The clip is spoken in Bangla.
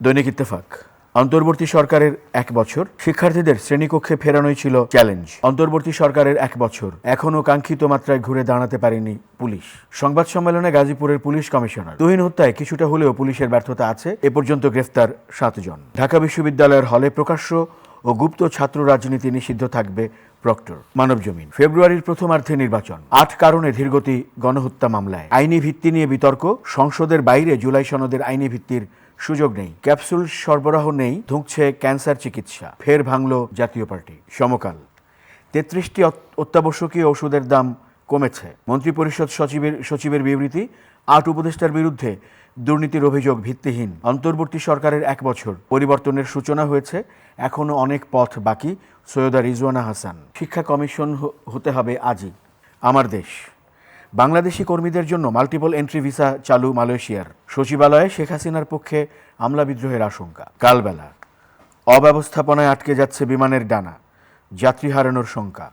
দৈনিক ইত্তেফাক। অন্তর্বর্তী সরকারের 1 বছর, শিক্ষার্থীদের শ্রেণীকক্ষে ফেরানোই ছিল চ্যালেঞ্জ। অন্তর্বর্তী সরকারের 1 বছর, এখনও কাঙ্ক্ষিত মাত্রায় ঘুরে দাঁড়াতে পারেনি পুলিশ। সংবাদ সম্মেলনে গাজীপুরের পুলিশ কমিশনার। তুহিন হত্যায় কিছুটা হলেও পুলিশের ব্যর্থতা আছে। এ পর্যন্ত গ্রেফতার 7 জন। ঢাকা বিশ্ববিদ্যালয়ের হলে প্রকাশ্য ও গুপ্ত ছাত্র রাজনীতি নিষিদ্ধ থাকবে প্রক্টর। মানবজমিন। ফেব্রুয়ারির প্রথমার্ধে নির্বাচন, 8 কারণে ধীরগতি গণহত্যা মামলায়। আইনি ভিত্তি নিয়ে বিতর্ক, সংসদের বাইরে জুলাই সনদের আইনি ভিত্তির সুযোগ নেই। ক্যাপসুল সরবরাহ নেই, ধুঁকছে ক্যান্সার চিকিৎসা। ফের ভাঙল জাতীয় পার্টি। সমকাল। 33টি অত্যাবশ্যকীয় ওষুধের দাম কমেছে। মন্ত্রিপরিষদ সচিবের বিবৃতি। 8 উপদেষ্টার বিরুদ্ধে দুর্নীতির অভিযোগ ভিত্তিহীন। অন্তর্বর্তী সরকারের 1 বছর, পরিবর্তনের সূচনা হয়েছে, এখনও অনেক পথ বাকি। সৈয়দা রিজওয়ানা হাসান। শিক্ষা কমিশন হতে হবে আজই। আমার দেশ। বাংলাদেশি কর্মীদের জন্য মাল্টিপল এন্ট্রি ভিসা চালু মালয়েশিয়ার। সচিবালয়ে শেখ হাসিনার পক্ষে হামলা বিদ্রোহের আশঙ্কা। কালবেলা। অব্যবস্থাপনায় আটকে যাচ্ছে বিমানের ডানা, যাত্রী হারানোর শঙ্কা।